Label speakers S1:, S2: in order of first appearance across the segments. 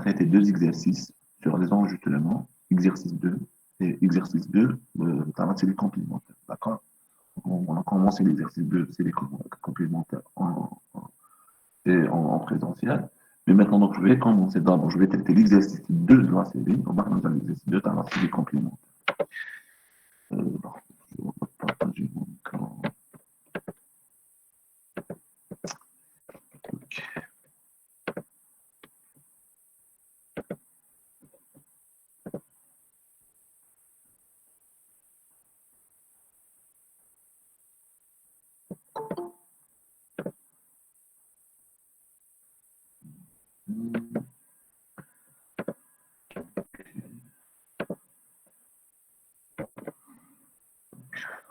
S1: traiter deux exercices sur les enregistrements, exercice 2 et exercice 2, c'est les complémentaires, d'accord? On a commencé l'exercice 2, c'est les complémentaires en présentiel. Mais maintenant, donc, je vais commencer d'abord, je vais traiter l'exercice 2 de la série. On va commencer l'exercice 2 dans la série complémentaire. Je vais partager mon écran.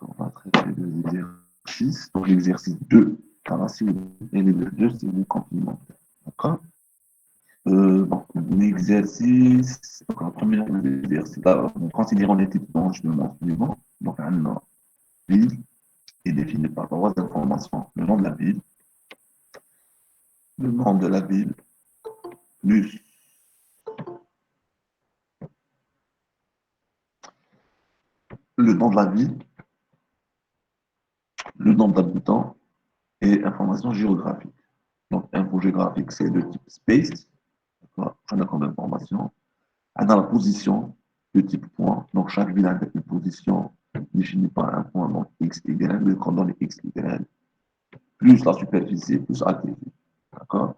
S1: On va traiter deux exercices. Donc, l'exercice 2 dans la série et l'exercice 2, c'est les complémentaires. D'accord? Bon, l'exercice, donc la première exercice, là, considérons les types d'enregistrement suivants. Donc, un ville est défini par trois informations. Le nom de la ville, le nom de la ville, plus le nom de la ville, le nombre d'habitants et information géographique. Donc, info géographique, c'est de type space. On a comme information. Dans la position, de type point. Donc, chaque ville a une position définie par un point, donc x, y, le coordonnées x, y, plus la superficie, plus ATV. D'accord?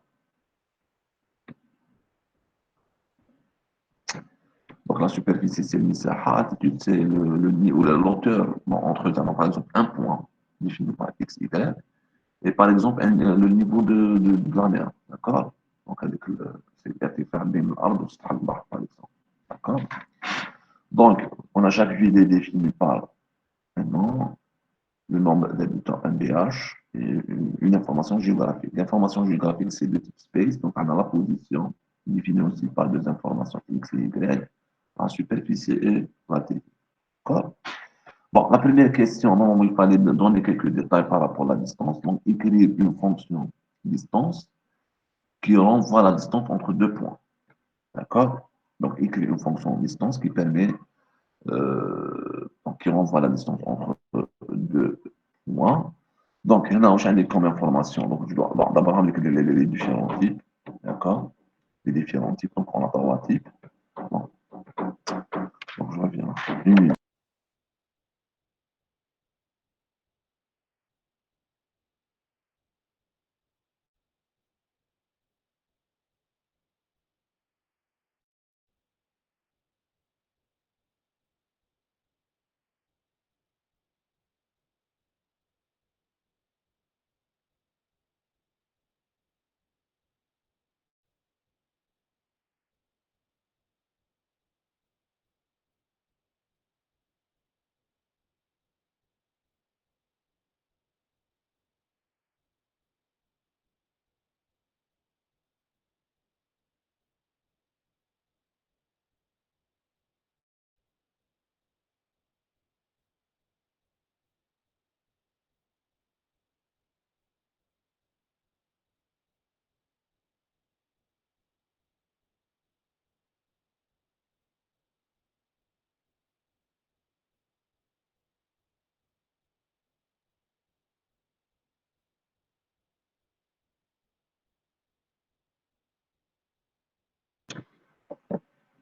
S1: Donc, la superficie, c'est le misaha, altitude, c'est le niveau, la lenteur entre, par exemple, un point défini par x, y, et par exemple, le niveau de la mer. D'accord? Donc, avec c'est l'irtifaa bain al-ard wa sath al-bahr, par exemple. D'accord? Donc, on a chaque ville est définie par un nom, le nombre d'habitants, un BH, et une information géographique. L'information géographique, c'est de type space, donc on a la position, définie aussi par deux informations X et Y, la superficie et la T. D'accord? Bon, la première question, normalement, il fallait donner quelques détails par rapport à la distance. Donc, écrire une fonction distance qui renvoie la distance entre deux points. D'accord? Donc, écrire une fonction distance qui permet, donc, qui renvoie la distance entre deux points. Donc, il y en a enchaîné comme information. Donc, je dois d'abord ramener les différents types. D'accord? Les différents types. Donc, on a trois types. Bon. Donc, je reviens. Une minute.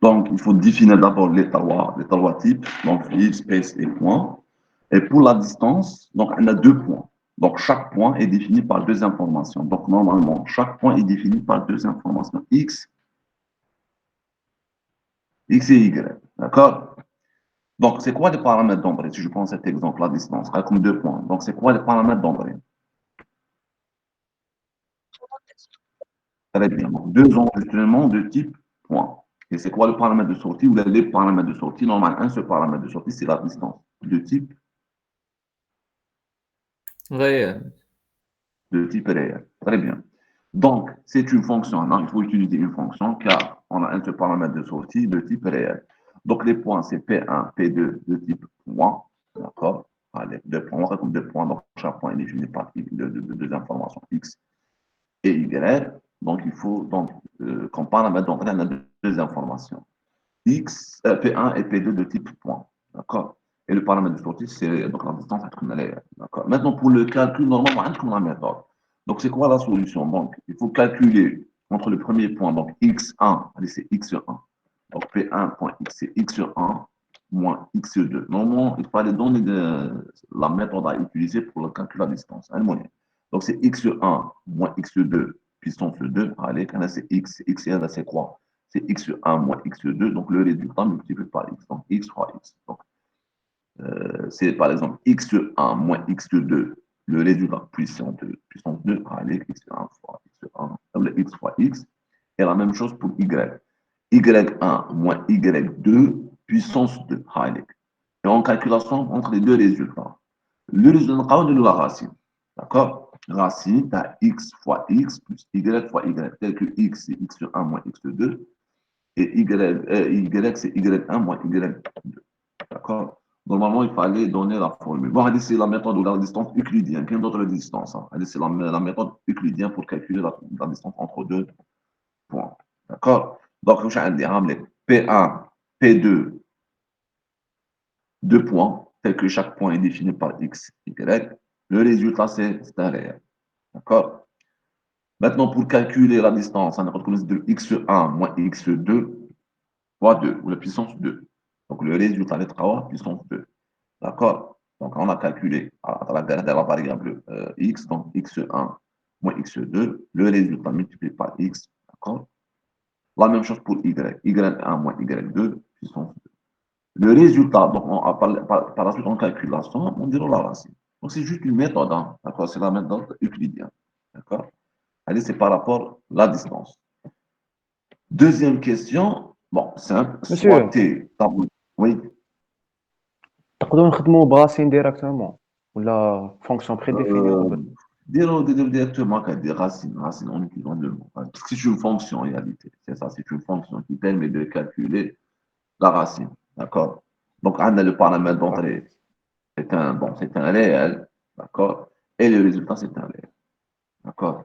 S1: Donc, il faut définir d'abord les trois types. Donc, ville, space et point. Et pour la distance, donc, on a deux points. Donc, chaque point est défini par deux informations. Donc, normalement, chaque point est défini par deux informations, X et Y. D'accord? Donc, c'est quoi les paramètres d'André? Si je prends cet exemple, la distance, comme deux points. Donc, c'est quoi les paramètres d'André? Très bien. Donc, deux enregistrements de type point. Et c'est quoi le paramètre de sortie ou les paramètres de sortie? Normalement, un seul paramètre de sortie, c'est la distance de type
S2: réel.
S1: réel. Très bien. Donc, c'est une fonction. Non, il faut utiliser une fonction car on a un seul paramètre de sortie de type réel. Donc, les points, c'est P1, P2 de type point. D'accord? Allez, deux points. On deux points. Donc, chaque point est défini par deux informations X et Y. Donc, il faut, donc, comme paramètre, donc, on a deux informations. X, P1 et P2 de type point. D'accord? Et le paramètre de sortie, c'est donc la distance entre une allée. D'accord? Maintenant, pour le calcul, normalement, on a comme la méthode. Donc, c'est quoi la solution? Donc, il faut calculer entre le premier point, donc X1, allez, c'est X1. Donc, P1.x, c'est X1 moins X2. Normalement, il fallait donner la méthode à utiliser pour le calcul à distance, hein, moyen. Donc, c'est X1 moins X2 puissance 2. Allez, quand c'est X, X1, c'est quoi? C'est X1 moins X2. Donc, le résultat multiplié par X. Donc, X fois X. Donc, c'est par exemple X1 moins X2, le résultat puissance 2, allez, X1 fois X1, le X fois X. Et la même chose pour Y. Y1 moins Y2 puissance 2, allez. Et en calculation entre les deux résultats. Le résultat de la racine. D'accord? Racine, tu as X fois X plus Y fois Y. Tel que X, c'est X1 moins X2. Et Y c'est Y1 moins Y2. D'accord? Normalement, il fallait donner la formule. Bon, c'est la méthode de la distance euclidienne. Quelle autre distance? Hein? C'est la méthode euclidienne pour calculer la distance entre deux points. D'accord? Donc, je vais dire P1, P2, deux points, tel que chaque point est défini par X, Y. Le résultat, c'est un réel. D'accord? Maintenant, pour calculer la distance, on a de X1 moins X2 fois 2, ou la puissance 2. Donc, le résultat est 3 puissance 2. D'accord? Donc, on a calculé à travers la variable x, donc x1 moins x2, le résultat multiplié par x. D'accord? La même chose pour y, y1 moins y2, puissance 2. Le résultat, donc par la suite, en calculation, on dira la racine. Donc, c'est juste une méthode, hein, d'accord? C'est la méthode euclidienne. D'accord? Allez, c'est par rapport à la distance. Deuxième question, bon, simple, soit
S2: Monsieur,
S1: t, oui,
S2: تقدروا نخدموا براسين ديريكتومون ولا فونكسيون بريديفيني
S1: Euh,
S2: قبل؟
S1: directement qu'à des racines, racines en utilisant le mot. Parce que c'est une fonction en réalité. C'est ça, c'est une fonction qui permet de calculer la racine. D'accord? Donc, on a le paramètre
S2: D'accord.
S1: d'entrée. C'est un réel. D'accord? Et le résultat, c'est un réel. D'accord?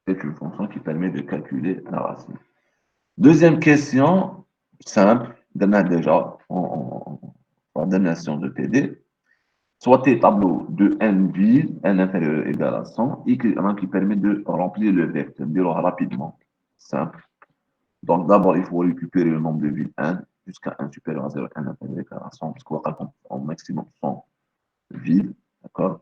S1: C'est une fonction qui permet de calculer la racine. Deuxième question, simple. Déjà, en donation de TD. Soit tes tableaux de n villes, n inférieur ou égal à 100, et qui permet de remplir le vecteur, dire rapidement. Simple. Donc d'abord, il faut récupérer le nombre de villes n jusqu'à n supérieur à 0, n inférieur ou égal à 100, parce qu'on va au maximum 100 villes. D'accord?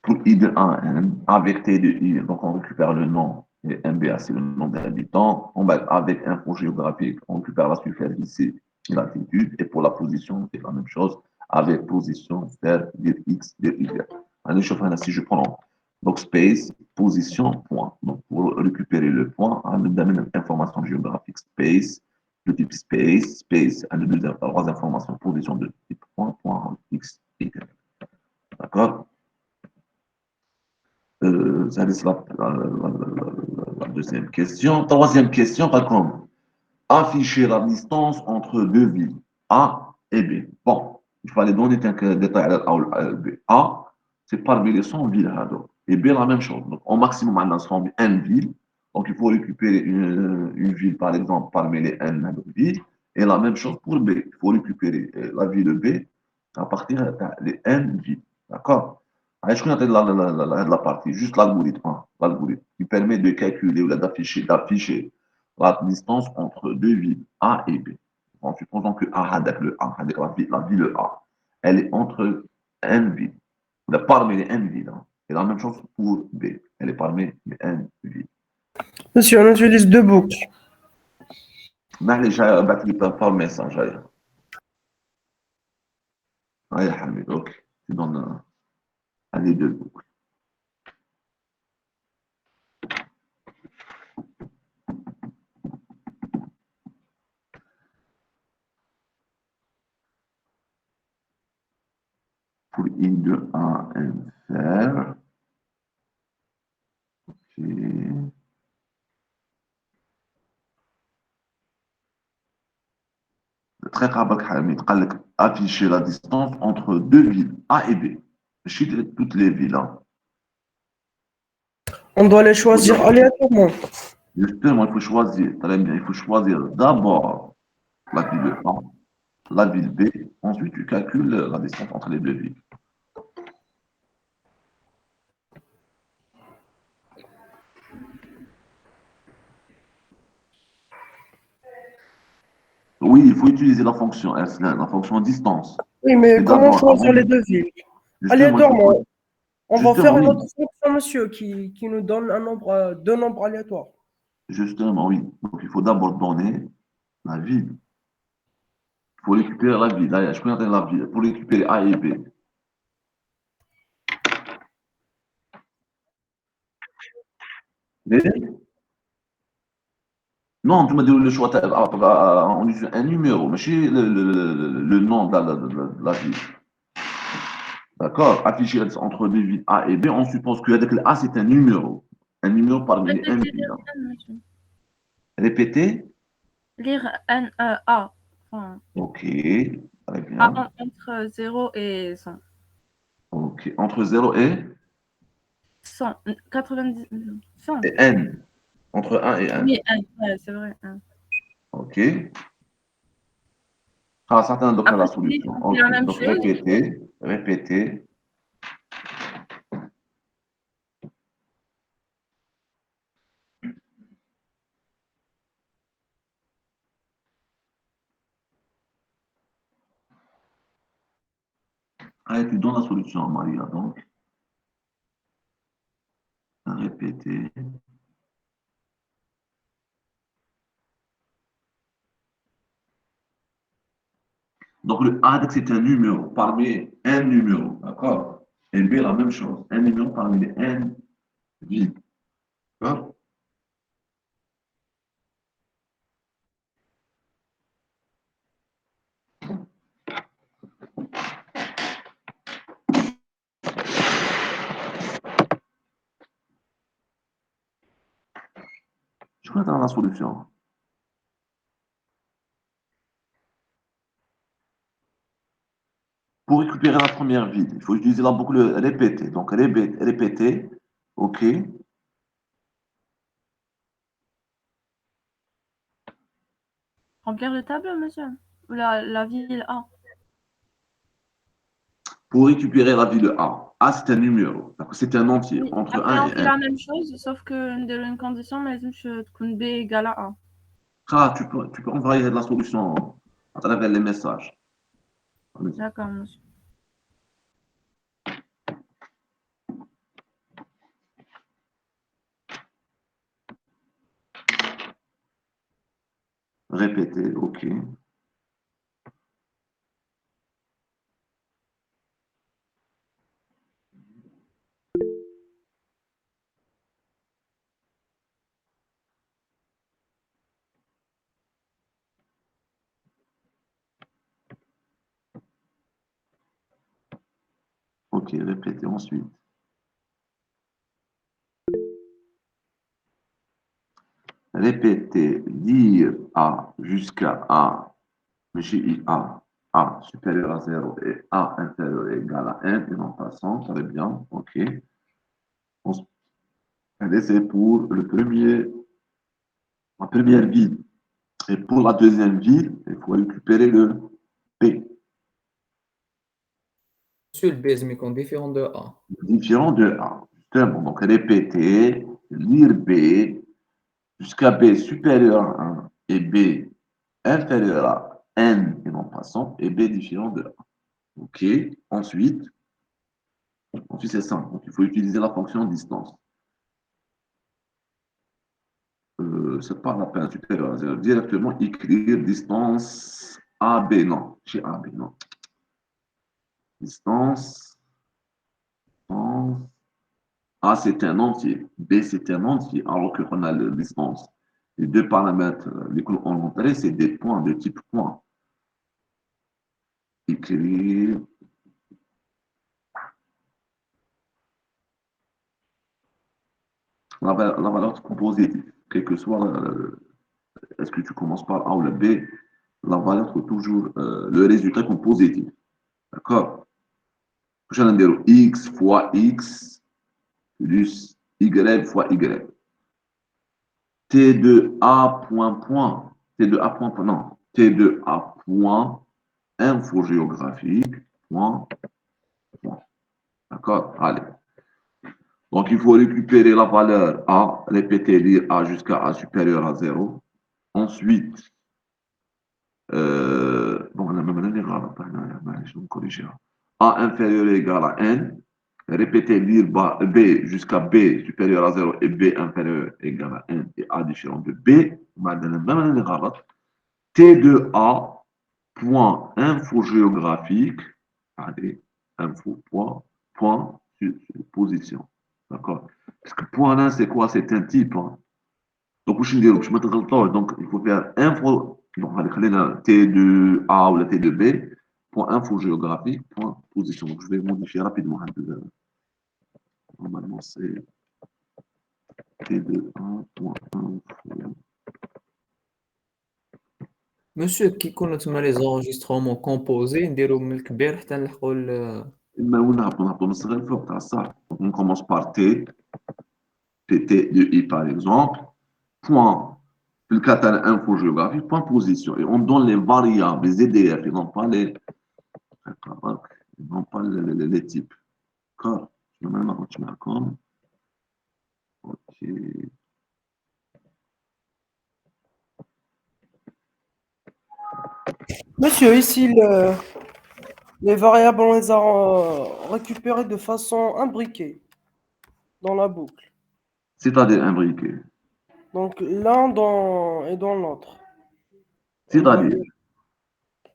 S1: Pour i de 1 n, avec t de i, donc on récupère le nom, et MBA, c'est le nombre d'habitants. Avec info géographique, on récupère la superficie et l'altitude. Et pour la position, c'est la même chose. Avec position, faire dire x, dire y. Allez, si je prends donc space, position, point. Donc pour récupérer le point, on donne information géographique space, de type space, space, on a trois informations, position de type point, point, x, y. D'accord? Ça laisse la deuxième question. Troisième question, par contre, afficher la distance entre deux villes, A et B. Bon, il fallait donner quelques détails à A et B. A, c'est parmi les 100 villes. Et B, la même chose. Donc, au maximum, on a 100 N villes. Donc, il faut récupérer une ville, par exemple, parmi les N villes. Et la même chose pour B. Il faut récupérer la ville B à partir des N villes. D'accord? Je connais la partie, juste l'algorithme, hein, l'algorithme qui permet de calculer ou d'afficher la distance entre deux villes A et B. En supposant que A, avec le A, avec la ville A, elle est entre N villes. Parmi les N villes. Hein. Et la même chose pour B. Elle est parmi les N villes.
S3: Monsieur, on utilise deux boucles.
S1: Mais j'ai battu par message. Allez, Hamid, ok. Tu donnes les deux boucles. Pour I de 1 N faire. Ok. Très rapide, Hamid. Afficher la distance entre deux villes, A et B. Je toutes les villes. Hein.
S3: On doit les choisir aléatoirement.
S1: Justement, il faut choisir, très bien, il faut choisir d'abord la ville A, la ville B, ensuite tu calcules la distance entre les deux villes. Oui, il faut utiliser la fonction S, la fonction distance.
S3: Oui,
S1: Mais
S3: mais comment
S1: d'abord,
S3: choisir les deux villes?
S1: justement, il faut
S3: Aléatoirement. On va
S1: justement,
S3: faire une
S1: oui,
S3: autre fonction, monsieur, qui nous donne un nombre, deux nombres aléatoires.
S1: justement, oui. Donc, il faut d'abord donner la ville. Il faut récupérer la ville. Là, je connais la ville. Pour récupérer A et B. Mais, non, tu m'as dit le choix, on utilise un numéro, mais c'est le nom de la ville. D'accord? Affiché entre deux villes A et B, on suppose que le A, c'est un numéro. Un numéro parmi les
S4: Répétez
S1: M
S4: les
S1: villes.
S4: N, monsieur.
S1: Répétez.
S4: Lire N, A. Enfin,
S1: OK. Très
S4: A
S1: bien.
S4: entre 0 et 100.
S1: OK. Entre 0 et
S4: 100. 90. 100.
S1: N. Entre 1 et 1.
S4: Oui, N. Ouais, c'est vrai. N.
S1: OK. Ah, certains donc la
S4: Après,
S1: solution.
S4: c'est
S1: OK.
S4: la même
S1: Donc,
S4: chose.
S1: répétez. Répétez. Allez, tu donnes la solution à Maria. Donc, répétez. Donc, le A, c'est un numéro parmi un numéro. D'accord? Et B, la même chose. Un numéro parmi les N vides. D'accord? Je vais dans la solution. Pour récupérer la première vide, il faut utiliser la boucle répétée. Donc, répétez. OK.
S4: Remplir le tableau, monsieur. Ou la ville A.
S1: Pour récupérer la ville A. A, c'est un numéro. C'est un entier.
S4: Oui.
S1: Entre
S4: Après,
S1: 1
S4: on
S1: et
S4: fait
S1: 1.
S4: la même chose, sauf que نديرو une condition, mais تكون B égale à A.
S1: Ah, tu peux envoyer la solution à travers les messages.
S4: D'accord, monsieur.
S1: Répétez. OK. OK. Répétez ensuite. Répétez. Dire A jusqu'à A. JIA, A supérieur à 0 et A inférieur et égal à 1, et en passant, très bien, OK. Allez, c'est pour la première ville. Et pour la deuxième ville, il faut récupérer le P,
S5: Monsieur, le B est différent de A.
S1: différent de A. Justement, donc répéter, lire B, jusqu'à B supérieur à 1 et B inférieur à N, et en passant, et B différent de A. OK. Ensuite c'est simple. Donc, il faut utiliser la fonction distance. C'est pas la peine supérieure à 0. Directement écrire distance AB, non. Chez AB, non. Distance, distance. A, c'est un entier. B, c'est un entier. Alors qu'on a la distance. Les deux paramètres, les couleurs en entrée, c'est des points de type point. Écrire. La valeur compositive, quel que soit, est-ce que tu commences par A ou le B, la valeur est toujours le résultat comme positif. D'accord? Je vais dire X fois X plus Y fois Y. T de A point point, T de A point point, non, T de A point info géographique point point. D'accord? Allez. Donc, il faut récupérer la valeur A, répéter, lire A jusqu'à A supérieur à 0. Ensuite, bon, on a même un erreur, je vais me corriger. A inférieur ou égal à N, répéter, lire B jusqu'à B supérieur à 0 et B inférieur ou égal à N et A différent de B, on a même un erreur. T de A, point info géographique, allez, info, point, position. D'accord? Parce que point là, c'est quoi? C'est un type. Hein. Donc, donc, il faut faire info, donc, T de A ou la T de B, point info géographique, point position. Donc, je vais modifier rapidement. Normalement, c'est T de A, point info.
S5: Monsieur, qui connaît les enregistrements composés, نديرو من الكبير حتى نلحقوا
S1: Mais on commence par T, PT de I par exemple, point, le catalan info géographique, point position. Et on donne les variables, les EDF, et non pas les types. D'accord? Je vais maintenant continuer comme. Ok.
S3: Monsieur, ici, les variables, on les a récupérées de façon imbriquée dans la boucle.
S1: C'est-à-dire imbriqué.
S3: Donc, l'un et dans l'autre.
S1: C'est-à-dire.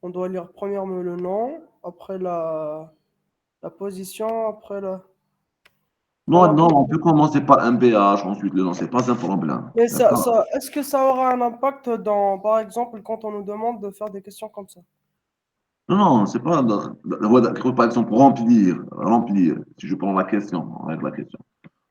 S3: On doit lire premièrement le nom, après la position, après la...
S1: Non, non, on peut commencer par un BH, ensuite le nom, c'est pas un problème.
S3: Mais
S1: D'accord?
S3: est-ce que ça aura un impact par exemple, quand on nous demande de faire des questions comme ça?
S1: Non, non, c'est pas. Par exemple, remplir, si je prends la question, avec la question.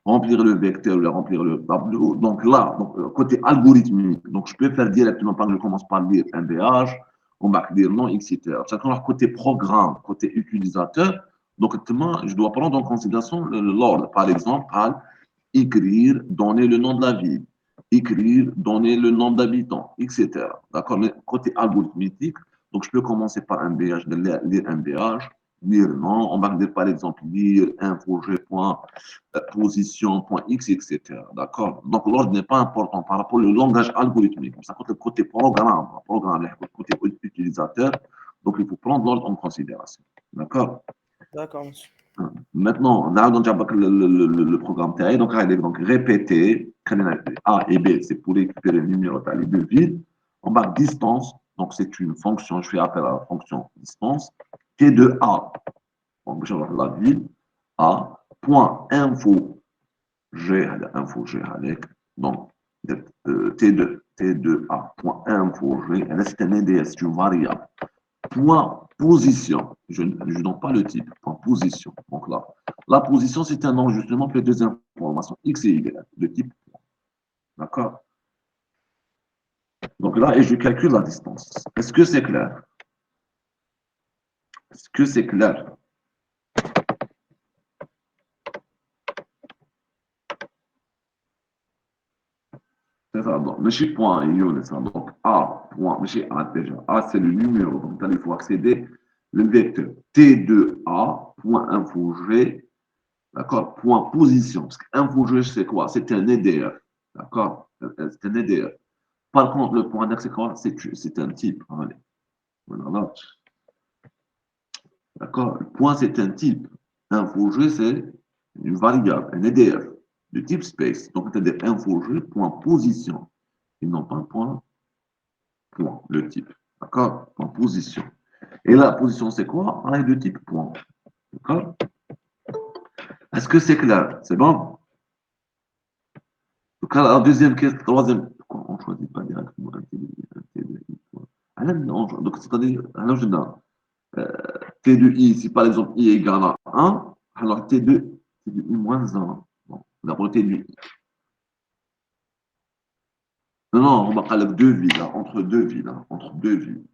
S1: Remplir le vecteur ou remplir le tableau. Donc là, côté algorithmique, donc je peux faire directement, par exemple, je commence par lire un BH, on va dire non, etc. Chacun côté programme, côté utilisateur, donc je dois prendre en considération l'ordre. Par exemple, écrire, donner le nom de la ville, écrire, donner le nombre d'habitants, etc. D'accord? Mais côté algorithmique, donc je peux commencer par un BH, lire un BH, lire non, on va dire par exemple lire info, position.x, etc. D'accord? Donc l'ordre n'est pas important par rapport au langage algorithmique. Ça compte le côté programme, le côté utilisateur. Donc il faut prendre l'ordre en considération. D'accord?
S3: D'accord, monsieur.
S1: Maintenant, on a donc le programme TAE. Donc, répéter A et B, c'est pour récupérer le numéro les deux vides. On va distance, donc c'est une fonction, je fais appel à la fonction distance. T de A, donc je vais la ville, A, point info, G, avec, donc T de A, point info, G, c'est un EDS, c'est une variable. Point position, je ne donne pas le type, point position. Donc là, la position, c'est un enregistrement pour deux informations, X et Y, de type point. D'accord? Donc là, et je calcule la distance. Est-ce que c'est clair? Est-ce que c'est clair? C'est ça, donc, mais point, donc A, point, mais A déjà. A, c'est le numéro, donc là, il faut accéder le vecteur T de A, point info G, d'accord, point position. Parce qu'info G, c'est quoi? C'est un EDF, d'accord? C'est un EDF. Par contre, le point d'accès, c'est un type. Allez. Voilà. D'accord? Le point, c'est un type. Info G, c'est une variable, un EDF de type space. Donc, c'est info G, point position. Ils n'ont pas un point, le type. D'accord? Point position. Et la position, c'est quoi? Un de type point. D'accord? Est-ce que c'est clair? C'est bon? Donc, la deuxième question, troisième, pourquoi on ne choisit pas directement un TDI? Donc, c'est-à-dire, alors je donne T de I, si par exemple I égale à 1, alors T de I moins 1. Bon, d'abord T de I. Non, non, on va parler de deux villes, hein, entre deux villes, hein, entre deux villes.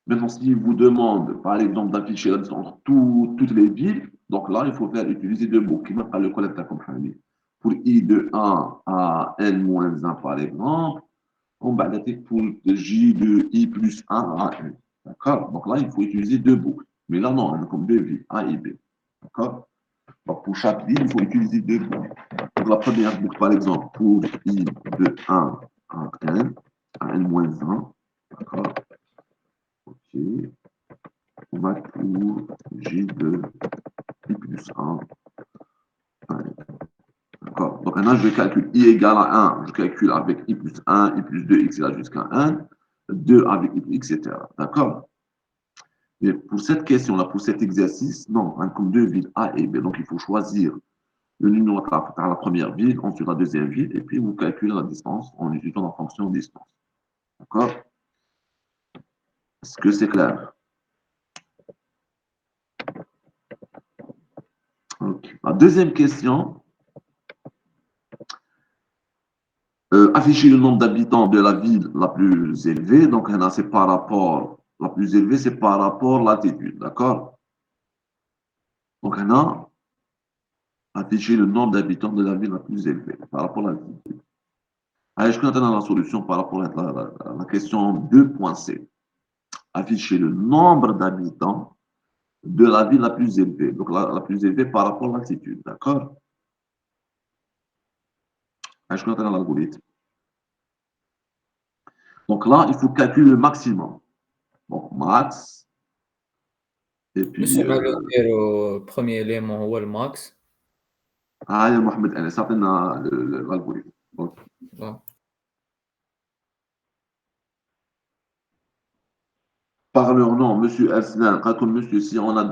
S1: Maintenant, s'il vous demande, par exemple, d'afficher la distance entre toutes les villes, donc là, il faut utiliser deux mots qui mettent le collecteur comme famille. pour I de 1 à N-1 par exemple, on va adapter pour J de I plus 1 à N. D'accord? Donc là, il faut utiliser deux boucles. Mais là, non, on a comme deux villes, A et B. D'accord? Donc pour chaque ville, il faut utiliser deux boucles. Donc la première boucle, par exemple, pour I de 1 à N, à N-1. D'accord? OK. On va pour J de I plus 1 à N. D'accord. Donc maintenant, je calcule I égale à 1. Je calcule avec I plus 1, I plus 2, x égale jusqu'à 1. 2 avec I, etc. D'accord. Mais pour cette question-là, pour cet exercice, non, on a comme deux villes A et B. Donc il faut choisir le numéro à la première ville, ensuite la deuxième ville, et puis vous calculez la distance en utilisant la fonction distance. D'accord. Est-ce que c'est clair? Okay. La deuxième question. Afficher le nombre d'habitants de la ville la plus élevée. Donc, c'est par rapport, la plus élevée, c'est par rapport à l'altitude. D'accord? Donc, afficher le nombre d'habitants de la ville la plus élevée par rapport à l'altitude. Allez, je connais la solution par rapport à la question 2.c. Afficher le nombre d'habitants de la ville la plus élevée. Donc, la plus élevée par rapport à l'altitude. D'accord? Allez, je connais l'algorithme. Donc là, il faut calculer le maximum. Donc, max. Et puis.
S5: بس غادي نديرو premier élément هو الماكس.
S1: Ah, Mohamed Anis, ça l'algorithme. Okay.
S5: Ah.
S1: Par leur nom, Monsieur Elsner, comme Monsieur, si on a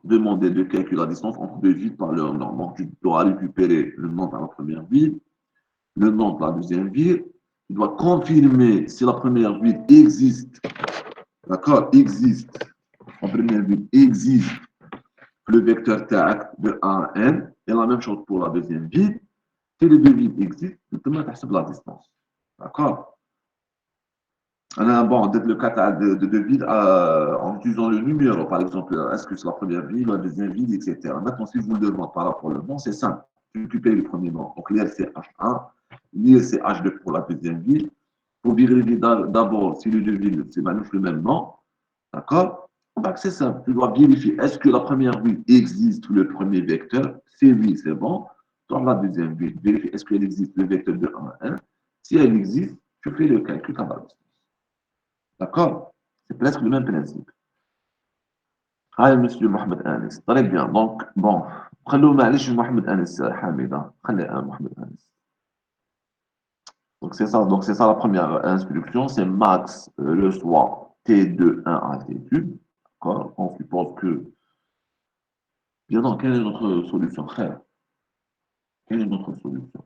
S1: demandé de calculer la distance entre deux villes par leur nom, donc tu dois récupérer le nom de la première ville, le nom de la deuxième ville, tu dois confirmer si la première ville existe, d'accord, existe, la première ville existe le vecteur TAC de A à N, et la même chose pour la deuxième ville. Si les deux villes existent, tu peux mettre la distance. D'accord? Bon, le cas de villes en utilisant le numéro, par exemple, est-ce que c'est la première ville, la deuxième ville, etc. Maintenant, si je vous le demande par rapport au nom, c'est simple. Tu récupères le premier nom. Donc, l'ILCH1, l'ILCH2 pour la deuxième ville. Pour vérifier d'abord si les deux villes, c'est le même nom. D'accord? Donc, c'est simple. Tu dois vérifier est-ce que la première ville existe le premier vecteur. Si oui, c'est bon. Dans la deuxième ville, vérifie est-ce qu'elle existe le vecteur de 1 à 1. Si elle existe, tu fais le calcul à la distance. D'accord? C'est presque le même principe. Allez, monsieur Mohamed Anis. Très bien. Donc, bon. خلوا معلش Mohamed Anis Hamida. خلي Mohamed Anis. Donc, c'est ça la première instruction. C'est max le soir T de 1 altitude. D'accord? On suppose que. Bien, donc, quelle est notre solution, frère? Quelle est notre solution?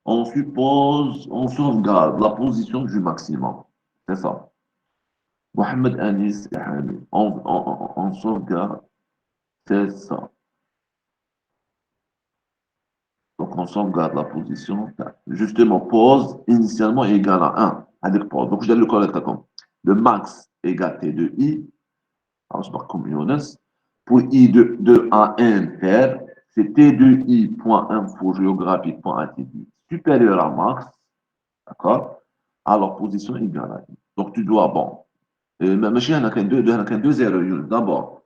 S1: On suppose, on sauvegarde la position du maximum. C'est ça. Mohamed Anis et Hamid. On sauvegarde. C'est ça. Donc, on sauvegarde la position. Justement, pause initialement égale à 1. Avec pause. Donc, je donne le correct comme le max égale T de I. Alors, je marque comme Jonas. Pour I de A N R, c'est T de I point info géographique point attitude supérieur à max. D'accord? Alors, position égale à I. Donc, tu dois, bon. Mais il y a deux erreurs. D'abord,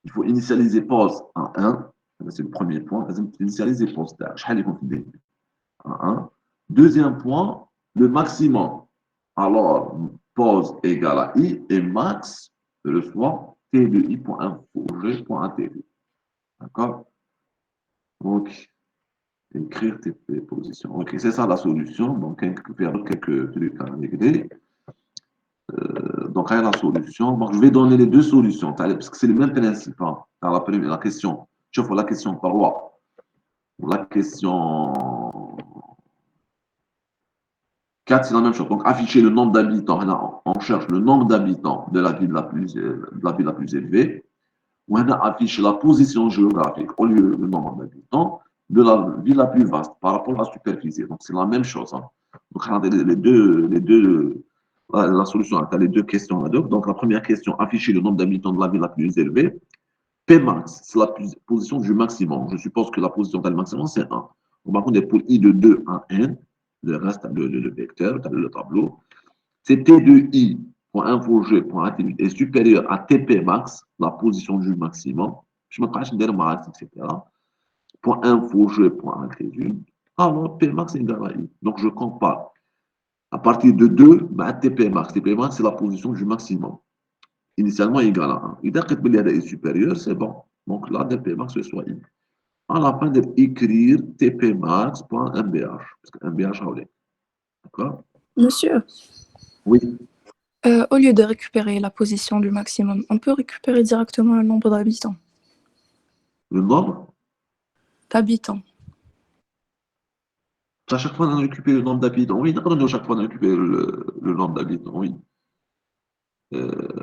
S1: il faut initialiser pause à 1. C'est le premier point. Initialiser pause à 1. Deuxième point, le maximum. Alors, pause égale à I et max reçoit T de I.info.g.atv. D'accord? Donc, écrire tes positions. Ok, c'est ça la solution. Donc, faire quelques trucs à régler. Donc, il y a la solution. Donc, je vais donner les deux solutions, parce que c'est le même principe. Hein. Dans la question, je fais la question par roi. La question 4, c'est la même chose. Donc, afficher le nombre d'habitants. On cherche le nombre d'habitants de la ville la plus élevée. Ou on affiche la position géographique au lieu du nombre d'habitants de la ville la plus vaste par rapport à la superficie. Donc, c'est la même chose. Hein. Donc, la solution, tu as les deux questions là-dedans. Donc, la première question, afficher le nombre d'habitants de la ville la plus élevée. Pmax, c'est la position du maximum. Je suppose que la position du maximum, c'est 1. On va prendre pour I de 2 à N, le reste, le vecteur, le tableau. C'est T de I, point info G, point attribut, est supérieur à TP max, la position du maximum. Je me cache derrière max, etc. Point info G, point attribut. Alors, P max est égal à I. Donc, je compare. À partir de 2, bah, TP max. TP max, c'est la position du maximum. Initialement égal à 1. Et dès que le est supérieur, c'est bon. Donc là, TP max, ce soit I. À la fin d'écrire TP max.mbh. Parce que MBH, d'accord?
S6: Monsieur,
S1: Oui.
S6: au lieu de récupérer la position du maximum, on peut récupérer directement le nombre d'habitants.
S1: Le nombre?
S6: D'habitants.
S1: À chaque fois, on a récupéré le nombre d'habitants. Oui, d'accord, à chaque fois, on a récupéré le nombre d'habitants. Oui.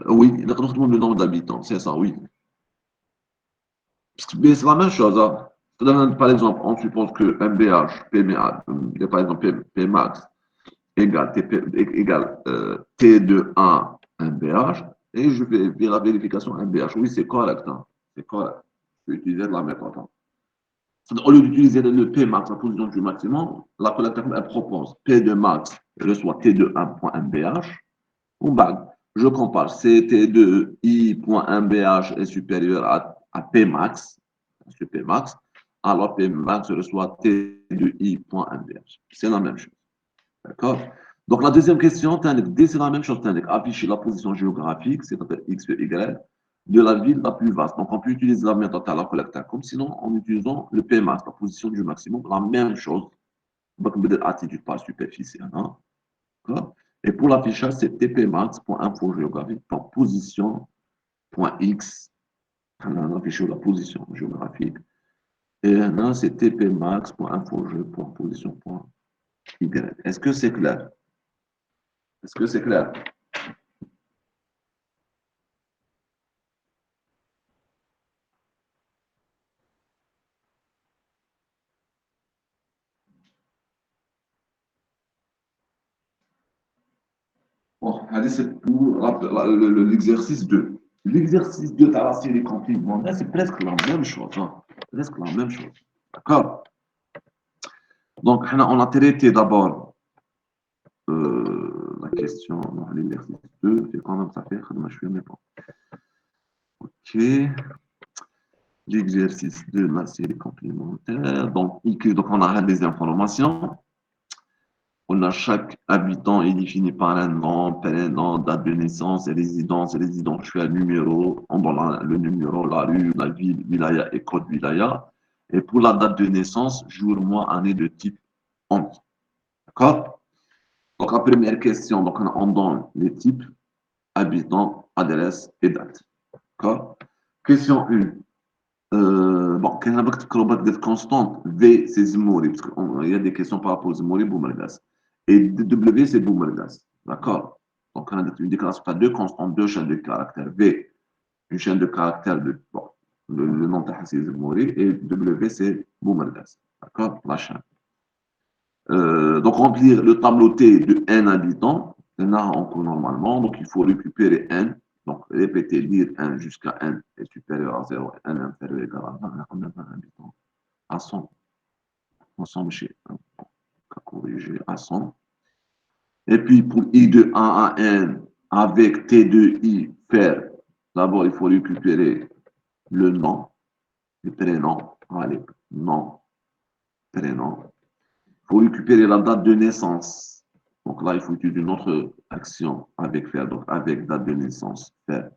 S1: Oui, d'accord, le nombre d'habitants. C'est ça, oui. Mais c'est la même chose. Hein. Par exemple, on suppose que MBH, PMA, par exemple, Pmax égale, T de 1 MBH. Et je fais la vérification MBH. Oui, c'est correct. Hein. C'est correct. Je vais utiliser la méthode. Hein. Au lieu d'utiliser le P max, la position du maximum, la collecteur elle propose P de max reçoit T de 1.mbh. Ou bag, je compare C T de I.mbh est supérieur à P max, alors P max reçoit T de I.mbh. C'est la même chose. D'accord? Donc la deuxième question, c'est la même chose, afficher la position géographique, c'est-à-dire X, Y, de la ville la plus vaste. Donc, on peut utiliser la méthode à la collecteur comme sinon en utilisant le Pmax, la position du maximum, la même chose. Donc, on peut dire attitude par superficie. Hein? Et pour l'affichage, c'est tpmax.info géographique, position.x. On a affiché la position géographique. Et là, c'est tpmax.info.position.y. Est-ce que c'est clair? Est-ce que c'est clair? Bon, allez, c'est pour l'exercice 2. L'exercice 2 dans la série complémentaire, c'est presque la même chose. Hein. Presque la même chose. D'accord? Donc, on a traité d'abord la question, l'exercice 2, c'est quand même ça fait, je suis mes pas. Ok. L'exercice 2 de la série complémentaire. Donc, on a des informations. On a chaque habitant est défini par un nom, prénom, date de naissance, résidence résidentielle, numéro, on donne le numéro, la rue, la ville, wilaya et code wilaya. Et pour la date de naissance, jour, mois, année de type 11. D'accord? Donc, la première question, donc, on donne les types, habitant, adresse et date. D'accord? Question 1. Bon, quand on a des constantes, V, c'est Zmouri, parce qu'il y a des questions par rapport aux Zmouri, Boumergas. Et W, c'est Boumergas. D'accord? Donc, on a une déclaration par deux constantes, deux chaînes de caractères. V, une chaîne de caractères de, bon, le nom de c'est Zmouri, et W, c'est Boumergas. D'accord? La chaîne. Donc, remplir le tableau T de N habitants, il y en a en cours normalement, donc il faut récupérer N. Donc, répéter, lire 1 jusqu'à N est supérieur à 0 et N inférieur ou égal à 20. On a combien d'habitants? À 100. Ensemble chez 1. On va corriger à 100. Et puis, pour I de 1 à N, avec T de I, faire, d'abord, il faut récupérer le nom, le prénom. Allez, nom, prénom. Il faut récupérer la date de naissance. Donc là, il faut utiliser une autre action avec faire. Donc, avec date de naissance, faire.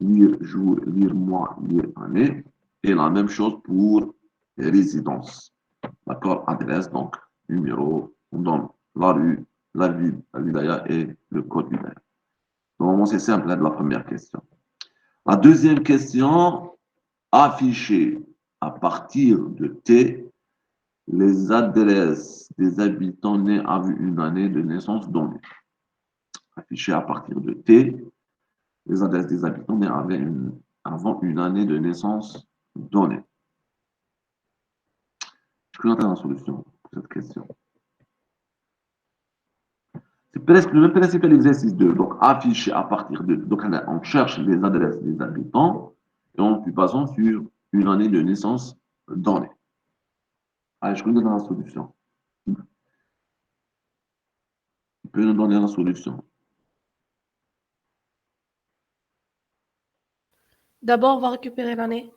S1: Lire jour, lire mois, lire année. Et la même chose pour résidence. D'accord? Adresse, donc, numéro, on donne la rue, la ville, la wilaya et le code wilaya. Normalement, c'est simple, là, de la première question. La deuxième question, afficher à partir de T les adresses des habitants nés avant une année de naissance donnée. Afficher à partir de T les adresses des habitants nés avant une année de naissance donnée. Je peux entrer dans la solution pour cette question. C'est presque le même principe que l'exercice 2. Donc, afficher à partir de. Donc, on cherche les adresses des habitants et en se basant sur une année de naissance donnée. Allez, je connais dans la solution. Tu peux nous donner la solution.
S7: D'abord, on va récupérer l'année.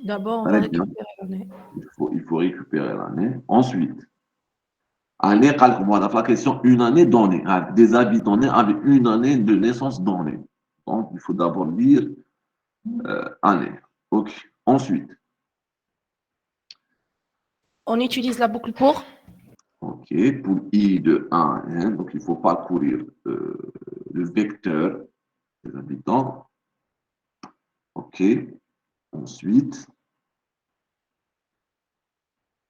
S7: D'abord, on va
S1: Très bien.
S7: récupérer l'année.
S1: Il faut récupérer l'année. Ensuite, année, voilà la question, une année donnée, avec des habitants nés avec une année de naissance donnée. Donc, il faut d'abord lire année. OK. Ensuite,
S7: On utilise la boucle pour.
S1: OK, pour I de 1 à N, donc il faut parcourir le vecteur des habitants. OK. Ensuite,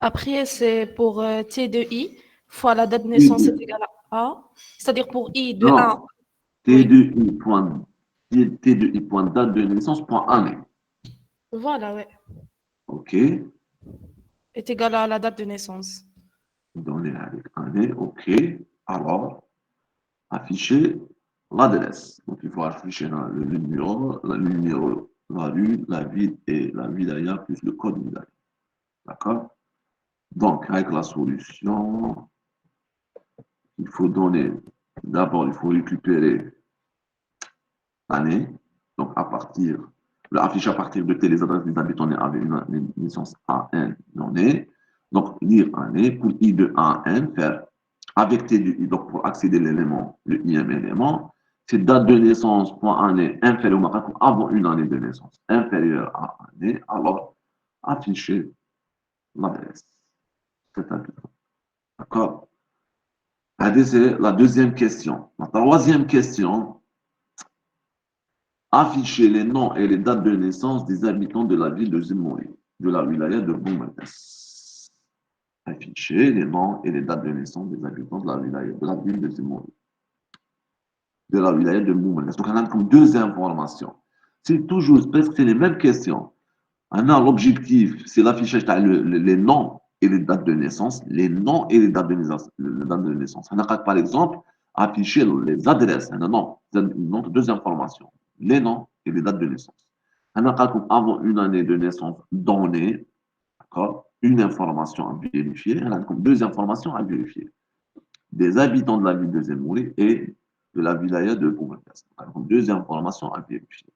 S7: Après, c'est pour T de I fois la date de naissance est égale à A. C'est-à-dire pour I de 1.
S1: non, T de I point, T de I point date de naissance point année.
S7: Voilà, ouais.
S1: OK.
S7: Est égal à la date de naissance.
S1: Donner avec année. OK. Alors, afficher l'adresse. Donc, il faut afficher le numéro, la rue, la ville et la wilaya plus le code wilaya. D'accord? Donc, avec la solution, il faut donner, d'abord, il faut récupérer l'année. Donc, afficher à partir de telles adresses des habitants avec une naissance AN donnée. Donc, lire année pour I de A à N, faire avec T de I, donc pour accéder à l'élément, le IM élément, c'est date de naissance point année inférieure avant une année de naissance inférieure à année, alors afficher l'adresse. D'accord? C'est la deuxième question. La troisième question, afficher les noms et les dates de naissance des habitants de la ville de Zimouri, de la wilaya de Boumades. Afficher les noms et les dates de naissance des habitants de la ville de Zimouri, de la wilaya de Boumades. Donc, on a comme deux informations. C'est toujours presque les mêmes questions. On a l'objectif, c'est l'affichage les noms et les dates de naissance, les noms et les dates de naissance. On a par exemple afficher les adresses, non, deux informations, les noms et les dates de naissance. On a comme avant une année de naissance donnée, d'accord, une information à vérifier, on a comme deux informations à vérifier, des habitants de la ville de Zemouri et de la wilaya de Boumedias. Donc deux informations à vérifier.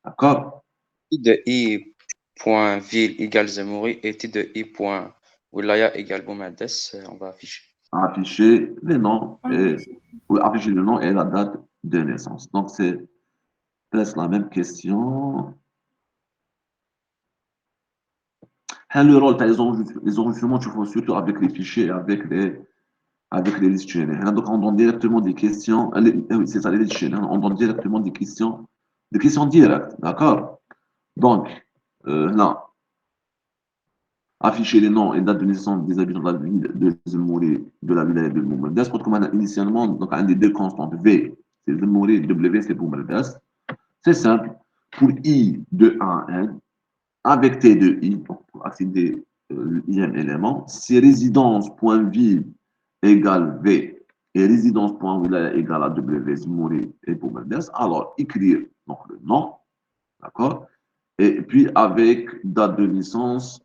S1: D'accord?
S8: T de I point ville égale Zemouri et T de I point wilaya égale Boumades, on va afficher.
S1: Afficher les noms afficher le nom et la date de naissance. Donc, c'est presque la même question. Le rôle, les enregistrements, tu fais surtout avec les fichiers, avec les listes chaînées. Donc, on donne directement des questions. Oui, c'est ça, les listes chaînées. On donne directement des questions directes. D'accord? Donc, là, afficher les noms et dates de naissance des habitants de la ville de Zemouri, de la ville de Boumedias. Comme on a initialement, donc, un des deux constantes, V, c'est Zemouri, W, c'est Boumedias. C'est simple. Pour I de 1 à N, avec T de I, donc pour accéder l'IM élément, si résidence.ville égale V et résidence.wilaya égale à W, Zemouri et Boumedias, alors écrire donc, le nom, d'accord? Et puis avec date de naissance,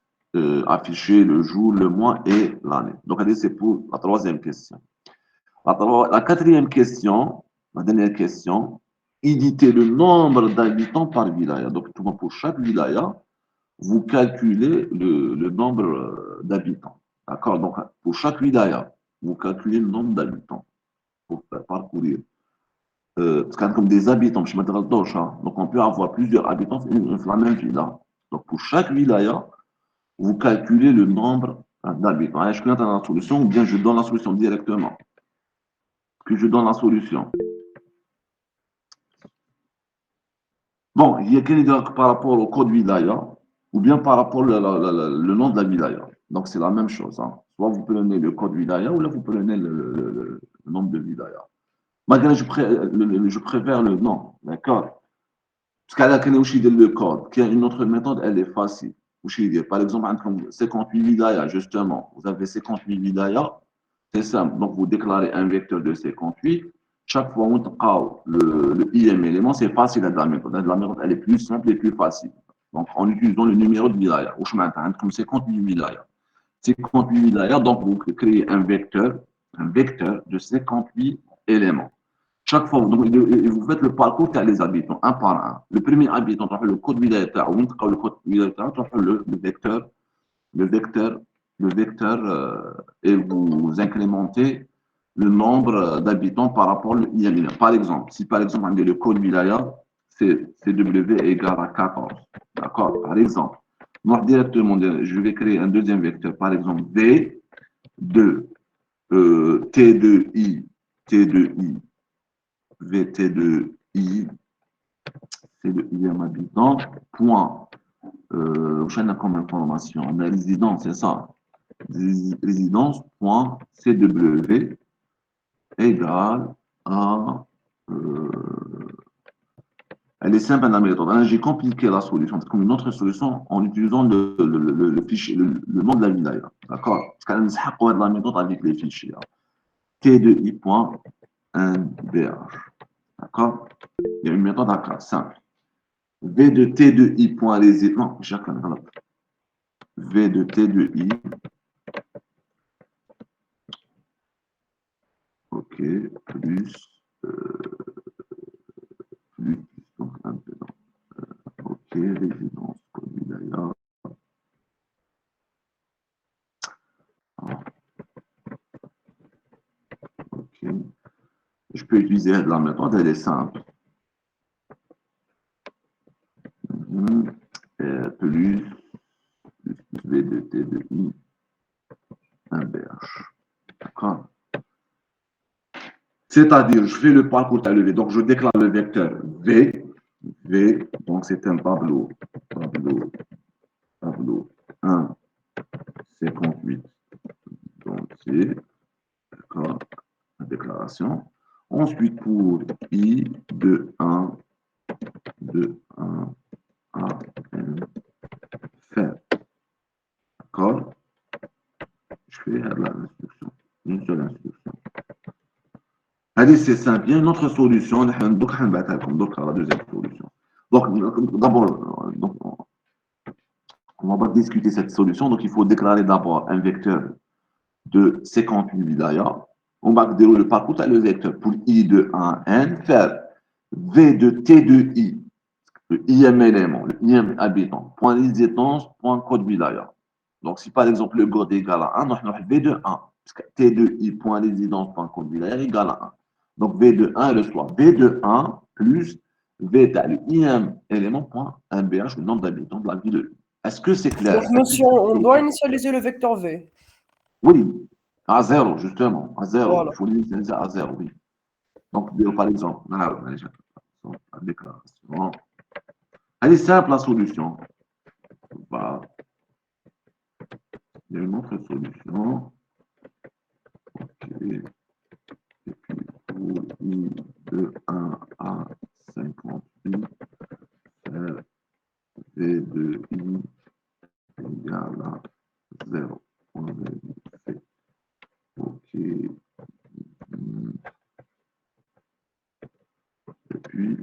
S1: afficher le jour, le mois et l'année. Donc, c'est pour la troisième question. La quatrième question, la dernière question, éditer le nombre d'habitants par wilaya. Donc, pour chaque wilaya, vous calculez le nombre d'habitants. D'accord? Donc, pour chaque wilaya, vous calculez le nombre d'habitants pour parcourir. C'est comme des habitants, je m'adresse donc on peut avoir plusieurs habitants dans la même villa. Donc, pour chaque wilaya, vous calculez le nombre d'habitants. Est-ce que tu as la solution ou bien je donne la solution directement? Que je donne la solution. Bon, il y a quel est par rapport au code wilaya ou bien par rapport le nom de la wilaya. Donc, c'est la même chose. Hein. Soit vous prenez le code wilaya ou là, vous prenez le nombre de wilaya. Malgré je préfère le nom, d'accord? Parce qu'à la le code, qu'il y a une autre méthode, elle est facile. Par exemple, 58 wilaya, justement. Vous avez 58 wilaya, c'est simple. Donc, vous déclarez un vecteur de 58. chaque fois où on le IM élément, c'est facile à la méthode. La méthode, elle est plus simple et plus facile. Donc, en utilisant le numéro de wilaya, ou chemin, comme 58 wilaya. 58 wilaya, donc vous créez un vecteur de 58 éléments. Chaque fois, donc, vous faites le parcours qui a les habitants, un par un. Le premier habitant, on fait le code wilaya, ou le code wilaya, on fait le vecteur, et vous incrémentez le nombre d'habitants par rapport au IM. Par exemple, si par exemple, on dit le code wilaya, c'est CW égale à 14. D'accord? Par exemple, moi directement, je vais créer un deuxième vecteur, par exemple, V de T2I, VT2I, c'est le IM habitant, point. Je n'ai comme information, on a résidence, c'est ça. Résidence.cw égale à. Elle est simple la méthode. J'ai compliqué la solution. C'est comme une autre solution en utilisant le fichier, le nom de la wilaya. D'accord? Parce qu'elle a la méthode avec les fichiers. T2i.1bh. D'accord? Il y a une méthode à classe simple. V de T2i. Non, V de T2i. OK, plus, donc un peu OK, résidence wilaya. OK. Je peux utiliser la méthode, elle est simple. Plus V de T de I, un BH. D'accord? C'est-à-dire, je fais le parcours à lever. Donc, je déclare le vecteur V. Donc c'est un tableau 1, 58. Donc, c'est, d'accord, la déclaration. Ensuite, pour I de 1 à N, faire. D'accord? Je fais l'instruction, une seule instruction. Allez, c'est simple. Il y a une autre solution. Donc, on va la deuxième solution. Donc, d'abord, on va discuter cette solution. Donc, il faut déclarer d'abord un vecteur de 58 wilaya. On va dérouler le parcours à le vecteur pour I de 1 à N, faire V de T de I, le IM élément, le IM habitant, point résidence, point code wilaya. Donc, si par exemple le code est égal à 1, on a V de 1, parce que T de I, point résidence, point code wilaya égal à 1. Donc, V de 1 reçoit V de 1 plus V de le IM élément, point MBH, le nombre d'habitants de la ville de I. Est-ce que c'est clair?
S3: Donc, monsieur, on doit initialiser le vecteur V.
S1: Oui, à 0, justement, à 0.
S3: Voilà.
S1: Il faut l'initialiser à 0, oui. Donc, par exemple, la déclaration. Elle est simple, la solution. Bah, il y a une autre solution. OK. Et puis, pour I de 1 à 58, faire V de I égale à 0. On avait fait. OK. Et puis,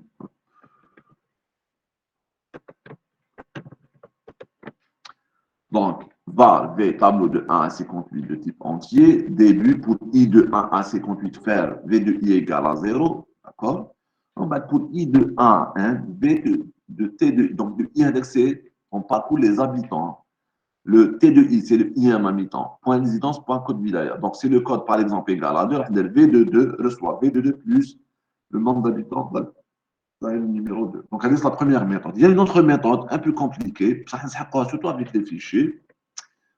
S1: donc, var V tableau de 1 à 58 de type entier, début pour I de 1 à 58, faire V de I égale à 0, d'accord? On va pour I de 1 à 1, V de T de I, donc de I indexé, on parcourt les habitants. Le T de I, c'est le IM habitant, point de résidence, point code wilaya. Donc, si le code, par exemple, égal à 2, V de 2 reçoit V de 2 plus le nombre d'habitants dans le numéro 2. Donc, c'est la première méthode. Il y a une autre méthode un peu compliquée, surtout avec les fichiers.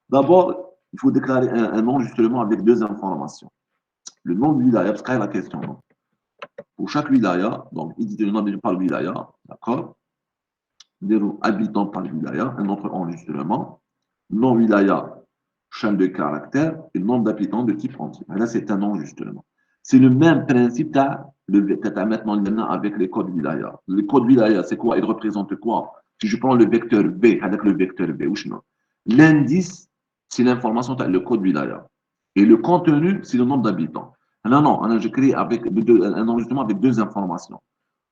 S1: D'abord, il faut déclarer un nom justement avec deux informations. Le nom de wilaya, parce qu'il y a la question. Donc. Pour chaque wilaya, donc identité le nom par wilaya, d'accord? Des habitants par wilaya, un autre enregistrement. Nom wilaya, chaîne de caractères, et nombre d'habitants de type entier. Et là, c'est un enregistrement. C'est le même principe que tu as maintenant avec les codes wilaya. Le code wilaya, c'est quoi? Il représente quoi? Si je prends le vecteur V, avec le vecteur V, l'indice, c'est l'information, le code wilaya. Et le contenu, c'est le nombre d'habitants. Non, j'ai créé un enregistrement avec deux informations.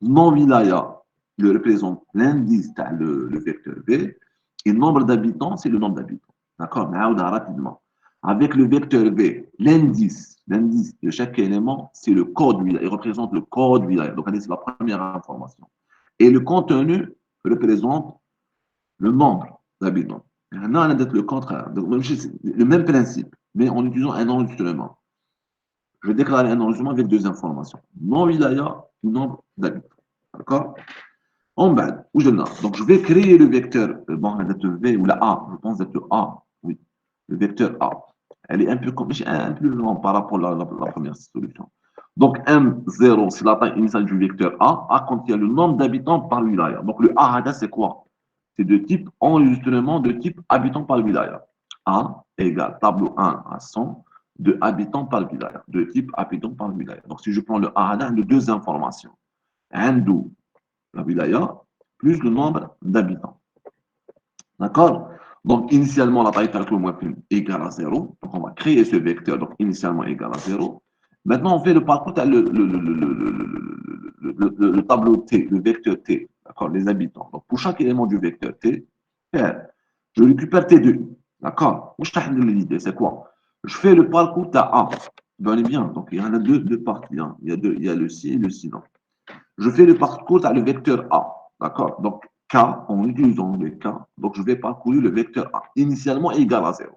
S1: Nom wilaya, il représente l'indice, le vecteur V, et le nombre d'habitants, c'est le nombre d'habitants. D'accord? Mais rapidement. Avec le vecteur V, l'indice de chaque élément, c'est le code wilaya. Il représente le code wilaya. Donc, c'est la première information. Et le contenu représente le nombre d'habitants. Maintenant, on a le contraire. Donc, le même principe, mais en utilisant un enregistrement. Je vais déclarer un enregistrement avec deux informations. Nom wilaya et nombre d'habitants. D'accord? En bas, où je note. Donc, je vais créer le vecteur, bon, V ou la A, je pense que A, oui, le vecteur A. Elle est un peu long par rapport à la première solution. Donc, M0, c'est la taille initiale du vecteur A. A contient le nombre d'habitants par wilaya. Donc, le A, c'est quoi? C'est de type enregistrement de type habitants par wilaya. A égale tableau 1 à 100 de habitants par wilaya, de type habitants par wilaya. Donc, si je prends le A, de deux informations. Indou, la wilaya, plus le nombre d'habitants. D'accord? Donc, initialement, la taille calcul moins prime égale à 0. Donc, on va créer ce vecteur, donc initialement égal à 0. Maintenant, on fait le parcours, le tableau T, le vecteur T, d'accord, les habitants. Donc, pour chaque élément du vecteur T, je récupère T2. D'accord? L'idée, c'est quoi? Je fais le parcours de A. Vous bien, donc il y en a deux parties. Hein. Il y a le si et le sinon. Je fais le parcours à le vecteur A. D'accord? Donc, K, en utilisant le K, donc je vais parcourir le vecteur A, initialement égal à 0.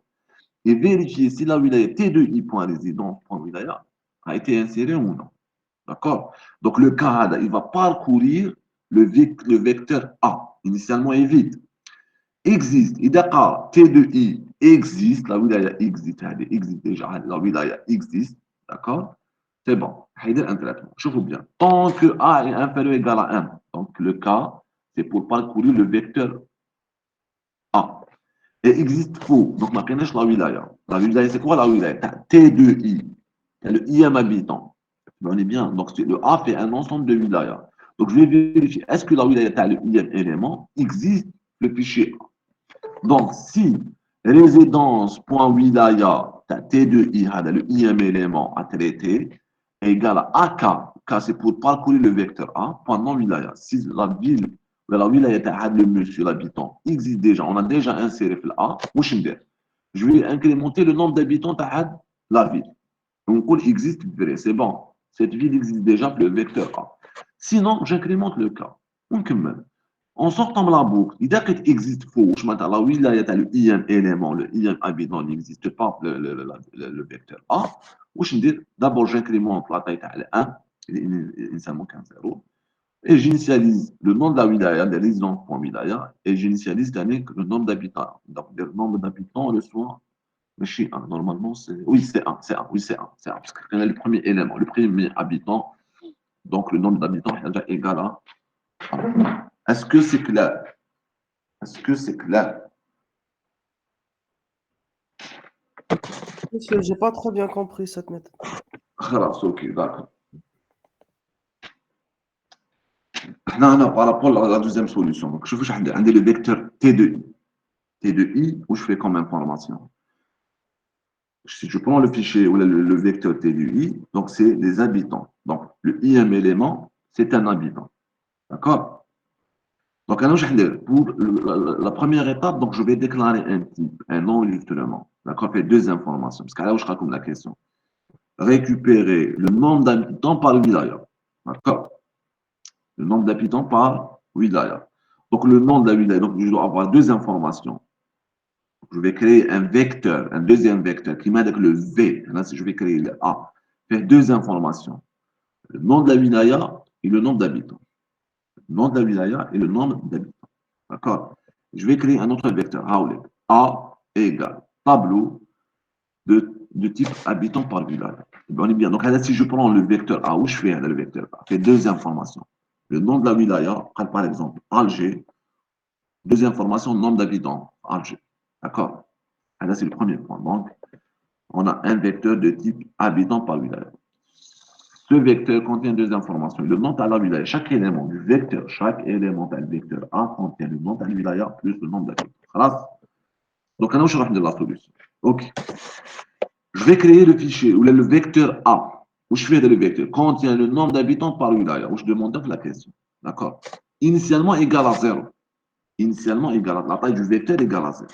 S1: Et vérifier si la wilaya T2i.résidence.wilaya a été insérée ou non. D'accord? Donc, le K, il va parcourir le vecteur A, initialement est vide. Existe, إذا T2i existe, la wilaya existe, elle existe déjà, la wilaya existe, d'accord? C'est bon, c'est un traitement. Je vous bien. Tant que A est inférieur ou égal à 1, donc le cas, c'est pour parcourir le vecteur A. Et existe faux, donc ma connaît la wilaya. La wilaya, c'est quoi la wilaya? T2i, c'est le ième habitant. On est bien, donc le A fait un ensemble de wilaya. Donc je vais vérifier, est-ce que la wilaya, le ième élément, existe le fichier A? Donc, si résidence.wilaya, T2i, le ième élément à traiter, est égal à AK, K c'est pour parcourir le vecteur A, pendant wilaya. Si la ville, la wilaya, le monsieur, l'habitant, existe déjà, on a déjà inséré le A, je vais incrémenter le nombre d'habitants de la ville. Donc, il existe, c'est bon. Cette ville existe déjà pour le vecteur A. Sinon, j'incrémente le K. Donc, en sortant de la boucle, il existe faux, je m'attends là, oui, là, il y a le ième élément, le ième habitant n'existe pas, le vecteur A. Ou je me dis, d'abord, j'incrémente la taille de 1, initialement 0, et j'initialise le nom de la wilaya, des résidents.wilaya, et j'initialise le nombre d'habitants. Donc, le nombre d'habitants reçoit le chi 1. Normalement, c'est. Oui, c'est 1, oui, c'est 1, parce que c'est le premier élément, le premier habitant, donc le nombre d'habitants est déjà égal à 1. Est-ce que c'est clair? Est-ce que c'est clair?
S3: Monsieur, j'ai pas très bien compris cette méthode.
S1: Ok, d'accord. Non, par rapport à la deuxième solution. Donc, je veux le vecteur T2i. T2i, où je fais comme information. Si je prends le fichier ou le vecteur T2i, donc c'est les habitants. Donc, le ième élément, c'est un habitant. D'accord? Donc, pour la première étape, donc je vais déclarer un type, un enregistrement. D'accord? Fait deux informations. Parce que là où je raconte la question. Récupérer le nombre d'habitants par wilaya. D'accord? Le nombre d'habitants par wilaya. Donc, le nom de la wilaya, donc je dois avoir deux informations. Je vais créer un vecteur, un deuxième vecteur qui m'aide avec le V. Là, je vais créer le A. Faire deux informations. Le nom de la wilaya et le nombre d'habitants. Le nom de la wilaya et le nombre d'habitants. D'accord? Je vais créer un autre vecteur. A égale tableau de type habitant par wilaya. On est bien. Donc, là, si je prends le vecteur A, où je fais le vecteur A, je fais deux informations. Le nom de la wilaya, par exemple, Alger. Deuxième information, nombre d'habitants, Alger. D'accord? Là, c'est le premier point. Donc, on a un vecteur de type habitant par wilaya. Ce vecteur contient deux informations. Le nom de la wilaya, chaque élément du vecteur, chaque élément du vecteur A contient le nom de la wilaya plus le nombre d'habitants. Donc, on va de la solution. OK. Je vais créer le fichier ou le vecteur A. où je fais le vecteur, contient le nombre d'habitants par wilaya, où je demande la question. D'accord? Initialement égal à 0. Initialement égal à la taille du vecteur égale à 0.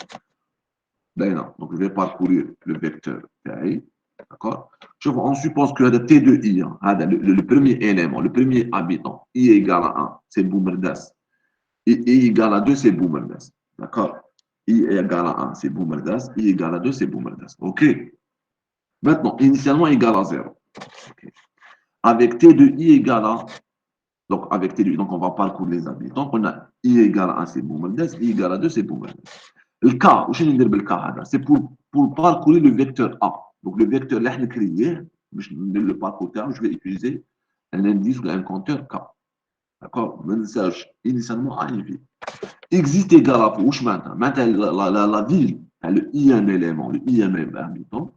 S1: D'accord. Donc, je vais parcourir le vecteur TI. D'accord? On suppose que le T de I, le premier élément, le premier habitant, I égale à 1, c'est Boumerdas. I égale à 2, c'est Boumerdas. D'accord? I égale à 1, c'est Boumerdas. I égale à 2, c'est Boumerdas. OK? Maintenant, initialement égal à 0. Okay. Avec T de I égale à, donc avec T de I, donc on va parcourir les habitants. On a I égale à 1, c'est Boumerdas. I égale à 2, c'est Boumerdas. Le cas, c'est pour parcourir le vecteur A. Donc le vecteur là, le parcours terme, je vais utiliser un indice ou un compteur K. D'accord? Message initialement A et V. Existe égal à où je maintenant la ville, le IM élément, le IM habitant,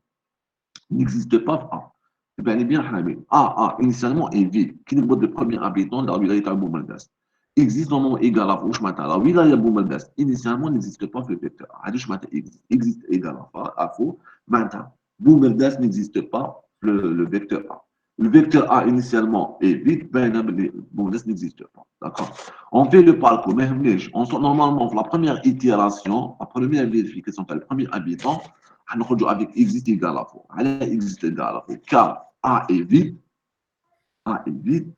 S1: n'existe pas A. Eh bien, bien, A initialement est V. Qui est le premier habitant de la ville de Boumerdas? Existe un nom égal à où je m'attends. La wilaya Boumerdas, initialement, n'existe pas le vecteur A. Je m'attends existe égal à faux. Maintenant, Boumerdas n'existe pas le vecteur A. Le vecteur A initialement est vide, Boumerdas n'existe pas. D'accord? On fait le parcours, mais normalement, la première itération, la première vérification, le premier habitant, on a avec existe égal à faux. Existe égal à faux. Car A est vide, A est vide.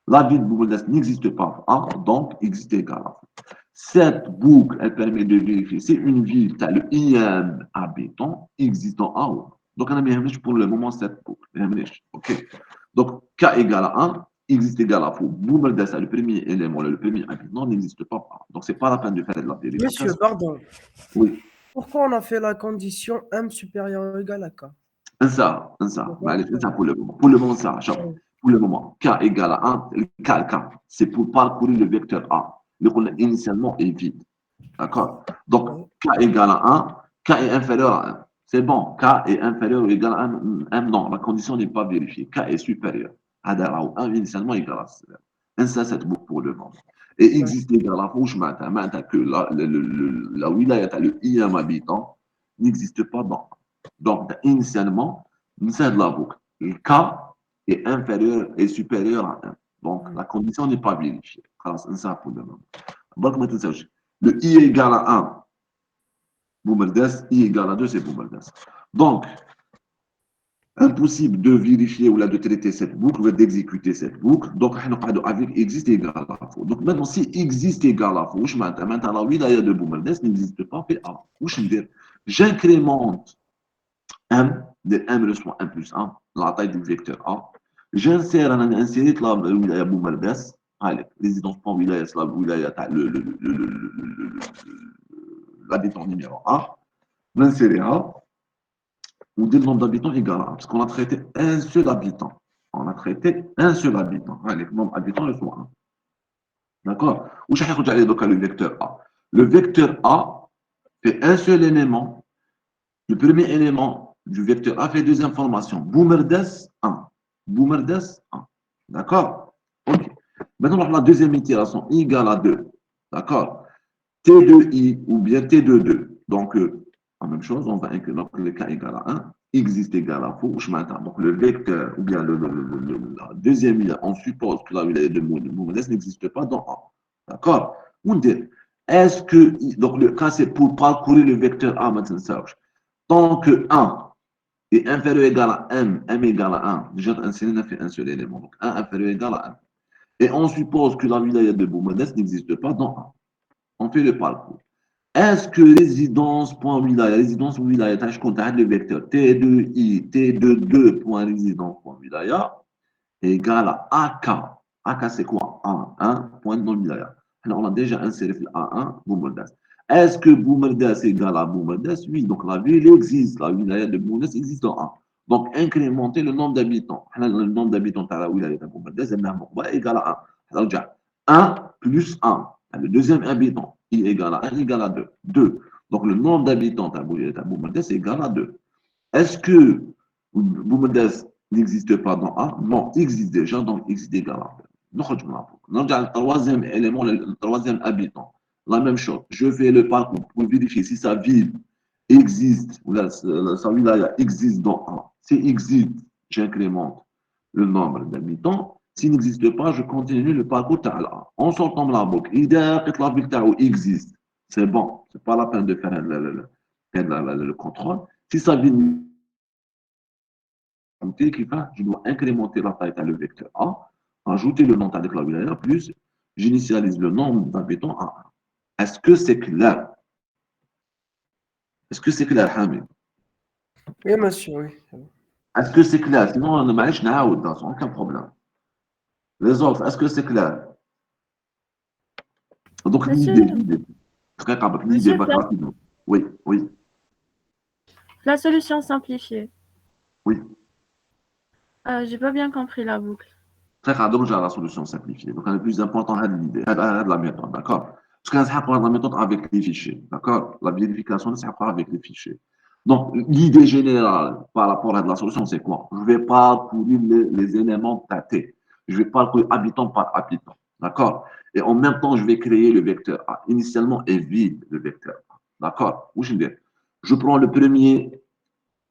S1: La ville de Boumerdas n'existe pas A, donc existe égal à faux. Cette boucle, elle permet de vérifier si une ville, tu as le IM habitant existant A ou. Donc, on a mis pour le moment cette boucle. OK. Donc, K égale à 1, existe égal à faux. Boumerdas, le premier élément, le premier habitant, n'existe pas A. Donc, ce n'est pas la peine de faire de la vérification.
S3: Monsieur, pardon.
S1: Oui.
S3: Pourquoi on a fait la condition M supérieur ou égal à K?
S1: Ça. Pour le moment. Pour le moment, ça. Pour le moment, K égale à 1, K, c'est pour parcourir le vecteur A. Le qu'on a initialement est vide. D'accord? Donc, K égale à 1, K est inférieur à 1. C'est bon, K est inférieur ou égal à 1. Non, la condition n'est pas vérifiée. K est supérieur. Adara ou 1 initialement égal à 1. Ça, c'est boucle pour le moment. Et existe égal à fauche maintenant que la wilaya, le IM habitant, n'existe pas dans. Donc, initialement, c'est de la boucle. Le K est inférieur et supérieur à 1. Donc, la condition n'est pas vérifiée. C'est ça pour le moment. Le I égale à 1, Boumerdas, I égale à 2, c'est Boumerdas. Donc, impossible de vérifier ou là de traiter cette boucle, ou d'exécuter cette boucle. Donc, avec existe égal à faux. Donc, maintenant, si existe égal à faux, maintenant, la wilaya de Boumerdas n'existe pas, fait A. J'incrémente M, de M reçoit 1 plus 1, la taille du vecteur A. J'insère la wilaya Boumerdas. Allez, résidence point wilaya, c'est la wilaya, l'habitant numéro 1. L'insérer A, ou dire le nombre d'habitants égal à 1, parce qu'on a traité un seul habitant. On a traité un seul habitant. Allez, le nombre d'habitants est soit 1. D'accord? Où je vais regarder le vecteur A. Le vecteur A fait un seul élément. Le premier élément du vecteur A fait deux informations. Boumerdas 1. Boumerdas 1. D'accord? Ok. Maintenant, la deuxième itération, I égale à 2. D'accord? T2I ou bien T22. Donc, la même chose, on va inclure donc, le K égale à 1, existe égal à faux, je m'attends. Donc, le vecteur ou bien la deuxième wilaya, on suppose que la wilaya de Boumerdas n'existe pas dans A. D'accord? On dit, est-ce que, donc le cas c'est pour parcourir le vecteur A maintenant, tant que 1 est inférieur ou égal à M, M égale à 1, déjà, un série fait un seul élément. Donc, 1 inférieur ou égal à 1. Et on suppose que la wilaya de Boumerdas n'existe pas dans A. On fait le parcours. Est-ce que résidence wilaya, je compte le vecteur T2I, T22.résidence.wilaya égale à AK. AK, c'est quoi? A1, point non wilaya. Alors, on a déjà inséré A1, Boumerdas. Est-ce que Boumerdas égale à Boumerdas? Oui, donc la ville existe. La wilaya de Boumerdas existe en A. Donc, incrémenter le nombre d'habitants. Le nombre d'habitants de la wilaya de Boumerdas est égal à 1. Alors, 1 plus 1. Le deuxième habitant. I égale à 1 égale à 2. 2. Donc, le nombre d'habitants de Boumerdas est égal à 2. Est-ce que Boumerdas n'existe pas dans A? Non, il existe déjà, donc il existe égal à 2. Le troisième élément, le troisième habitant. La même chose. Je fais le parcours pour vérifier si sa ville existe, ou sa wilaya existe dans A. Si existe, j'incrémente le nombre d'habitants. S'il n'existe pas, je continue le parcours تاع en sortant de la boucle. إذا لقيت la ville تاعو existe, c'est bon, c'est pas la peine de faire le contrôle. Si ça vient, je dois incrémenter la taille le vecteur A, ajouter le nom avec la wilaya, plus j'initialise le nombre d'habitants à 1. Est-ce que c'est clair? Est-ce que c'est clair, Hamid?
S3: Oui, monsieur, oui.
S1: Est-ce que c'est clair? Sinon, on ne marche pas, sans aucun problème. Les autres, est-ce que c'est clair? Donc, l'idée, très rapide, l'idée va rapidement. Oui, oui,
S4: La solution simplifiée.
S1: oui.
S4: J'ai pas bien compris la boucle.
S1: Très rapide, donc j'ai la solution simplifiée. Donc, le plus important, c'est l'idée, c'est la méthode, d'accord? Parce qu'on a la méthode avec les fichiers, d'accord? La vérification, c'est avec les fichiers. Donc, l'idée générale par rapport à la solution, c'est quoi? Je ne vais pas courir les éléments tâtés. Je ne vais pas courir habitant par habitant, d'accord? Et en même temps, je vais créer le vecteur A. Initialement, est vide, le vecteur A, d'accord? Je prends le premier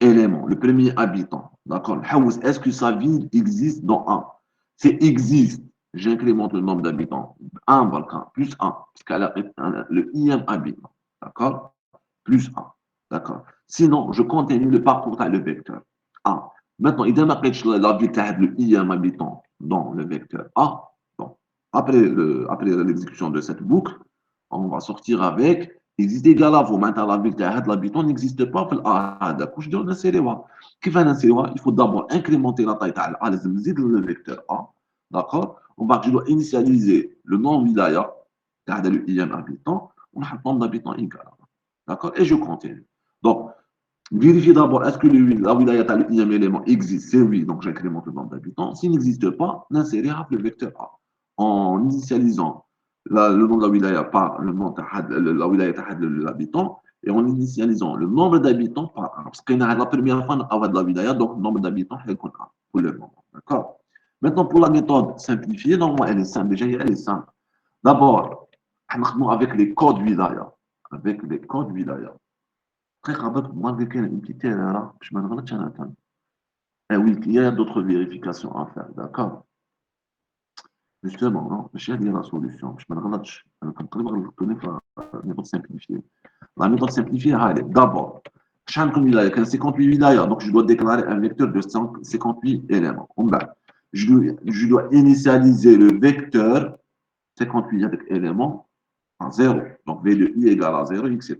S1: élément, le premier habitant, d'accord? Est-ce que sa ville existe dans A? C'est existe. J'incrémente le nombre d'habitants. 1 Balkan, plus 1, parce qu'elle a le ième habitant, d'accord? Plus 1, d'accord? Sinon, je continue le parcours le vecteur A. Maintenant, il m'a la ville le ième habitant dans le vecteur A. Bon. Après l'exécution de cette boucle, on va sortir avec existe égal à vous. Maintenant, la ville l'habitant n'existe pas في الA هذاك. واش نديرو نسيريوها؟ كيف نسيريوها؟ Il faut d'abord incrémenter la taille تاع A, لازم نزيد le vecteur A. D'accord? Je dois initialiser le nom wilaya, c'est-à-dire le ième habitant, on a le nombre d'habitants égal. D'accord? Et je continue. Donc, vérifier d'abord, est-ce que la wilaya, le ième élément existe? C'est oui, donc j'incrémente le nombre d'habitants. S'il n'existe pas, insérer le vecteur A. En initialisant le nom de la wilaya par le nom de la wilaya de l'habitant, et en initialisant le nombre d'habitants par 1. Parce que la première fois, on a de la wilaya, donc le nombre d'habitants est 1 pour le moment. D'accord? Maintenant, pour la méthode simplifiée, normalement, elle est simple. Déjà, elle est simple. D'abord, on avec les codes wilaya. Avec les codes wilaya. Très rapide, moi, avec une petite erreur, je me demande, tiens, attends. Eh oui, il y a d'autres vérifications à faire. D'accord? Justement, non, je vais dire la solution. Je me demande, je connais la méthode simplifiée. La méthode simplifiée, d'abord, chaque wilaya, il y a 58 wilayas, donc je dois déclarer un vecteur de 58 éléments. Je dois initialiser le vecteur 58 avec éléments à 0. Donc V de I égale à 0, etc.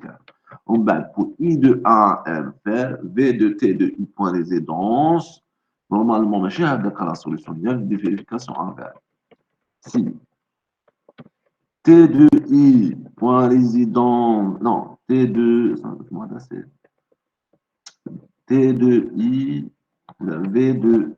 S1: Pour I de A, M, faire V de T de I point résidence, normalement, je vais la solution de vérification en vert. Si T de I point résidence, non, T de, T de I, V de,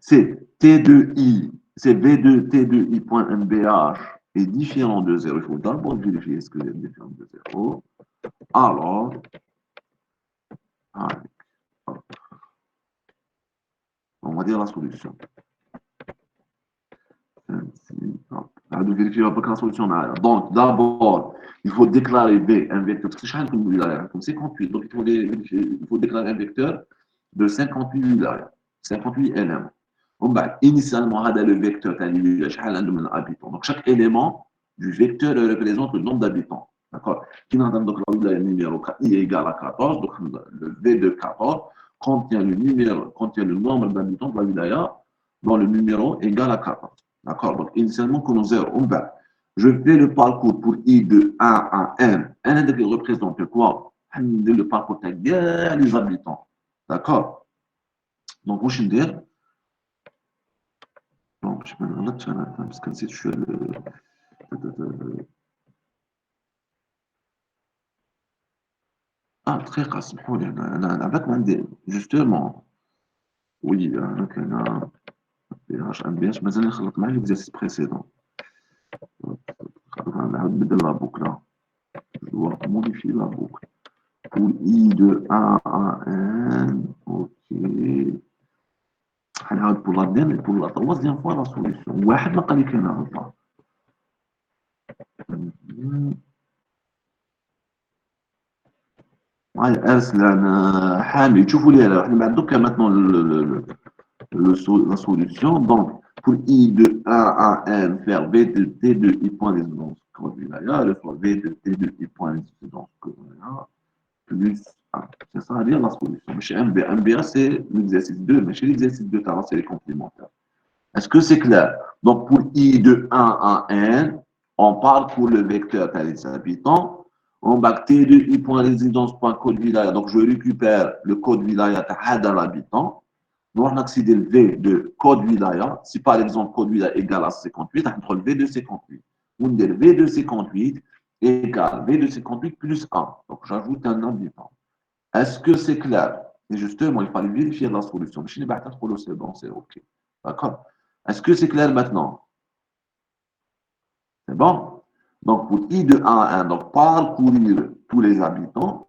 S1: c'est T de I, c'est V de T de I point MBH est différent de 0. Il faut d'abord vérifier ce que c'est différent de 0. Alors, on va dire la solution. On va vérifier la solution. Donc, d'abord, il faut déclarer V, un vecteur, parce que chacun comme 58. Donc, il faut déclarer un vecteur de 58 éléments. Initialement, le vecteur, donc chaque élément du vecteur représente le nombre d'habitants. D'accord? Donc, le numéro I égale à 14, donc le V de 14 contient le nombre d'habitants de la wilaya dont le numéro égal à 14. D'accord? Donc, initialement, comme 0, je fais le parcours pour I de 1 à N. N représente quoi? Le parcours de les habitants. D'accord? Donc, je vais dire. Donc, je vais me parce que si je suis très casse. Justement, oui, أنا PHMBH, mais أنا خلط مع l'exercice précédent. On بدل la boucle là. Je dois modifier la boucle. Pour I de 1 à N, ok. Pour la troisième fois la solution. واحد ما قال لي كاينه غلطه. Ouais, Arslan, Hamid, tu voulais alors, donc maintenant la solution. Donc, pour I de A à N, faire V de T de I point résidence coordinate, le fois V de T de I point résidence coordinate, plus 1. C'est ça à dire la solution. Mais chez MBA, MBA c'est l'exercice 2, mais chez l'exercice 2, c'est les complémentaires. Est-ce que c'est clair? Donc, pour I de 1 à N, on parle pour le vecteur des habitants. On va T de I point résidence point code wilaya. Donc, je récupère le code wilaya de l'habitant. Donc, on accède le V de code wilaya. Si par exemple, code wilaya égale à 58, on trouve le V de 58. On dit le V de 58 égale V de 58 plus 1. Donc, j'ajoute un habitant. Est-ce que c'est clair? Et justement, il fallait vérifier la solution. Je n'ai pas trop le c'est bon, c'est OK. D'accord? Est-ce que c'est clair maintenant? C'est bon? Donc, pour I de 1 à 1, donc parcourir tous les habitants.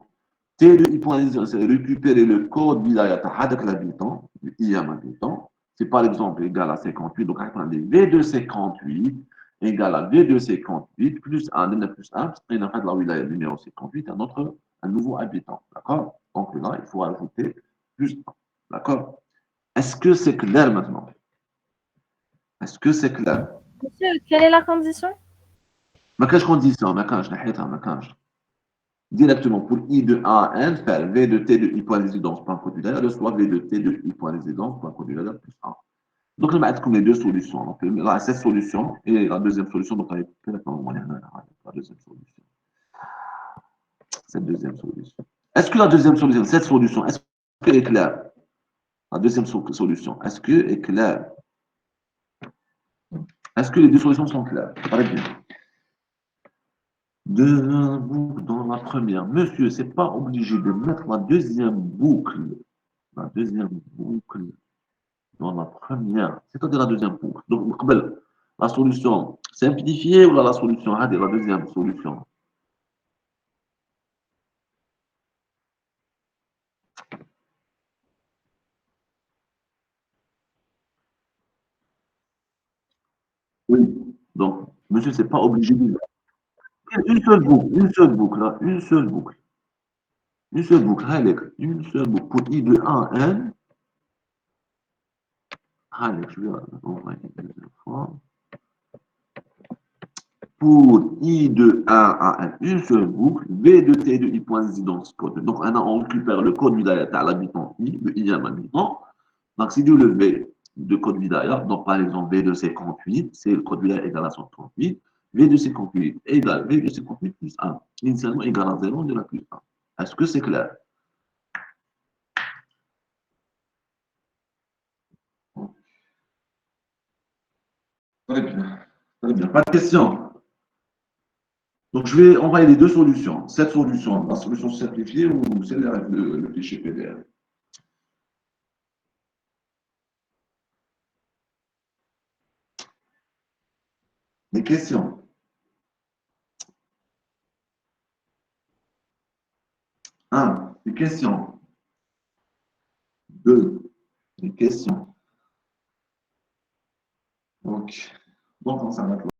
S1: T de I point c'est récupérer le code wilaya avec l'habitant, I un habitant. C'est par exemple égal à 58. Donc, on prend V de 58 égale à V de 58 plus 1, plus 1, parce qu'on a fait la wilaya numéro 58, un nouveau habitant. D'accord? Donc là, il faut ajouter plus 1. D'accord? Est-ce que c'est clair maintenant? Est-ce que c'est clair?
S4: Monsieur, quelle est la condition?
S1: ما كانش condition, ما كانش نحيتها ما كانش. Directement pour I de A à N, faire V de T de I point résidence point codulaire, soit V de T de I point résidence point codulaire plus 1. Donc, là, on a les deux solutions. Donc, là, cette solution et la deuxième solution. Donc, la deuxième solution. Cette deuxième solution. Est-ce que la deuxième solution, cette solution, est-ce qu'elle est claire? La deuxième solution, est-ce qu'elle est claire? Est-ce que les deux solutions sont claires? Très bien. Deux boucles dans la première. Monsieur, c'est pas obligé de mettre la deuxième boucle. La deuxième boucle dans la première. C'est-à-dire la deuxième boucle. Donc, la solution simplifiée ou la solution la deuxième solution? Oui. Donc, monsieur, c'est pas obligé de une seule boucle, une seule boucle, là, une seule boucle. Une seule boucle, une seule boucle. Pour I de 1 à N, je vais envoyer une deuxième fois. Pour I de 1 à N, une seule boucle, V de T de I point résidence code. Donc, on récupère le code wilaya à l'habitant I, le I à l'habitant. Donc, c'est du le V de code wilaya. Donc, par exemple, V de 58, c'est le code wilaya égal à 138. V de 58 égale V de 58 plus 1. Initialement égal à 0 de la plus 1. Est-ce que c'est clair? Très bien. Très bien. Pas de question. Donc, je vais envoyer les deux solutions. Cette solution, la solution simplifiée ou celle avec le fichier PDF. Des questions? Un, des questions. Deux, des questions. Donc on s'arrête là.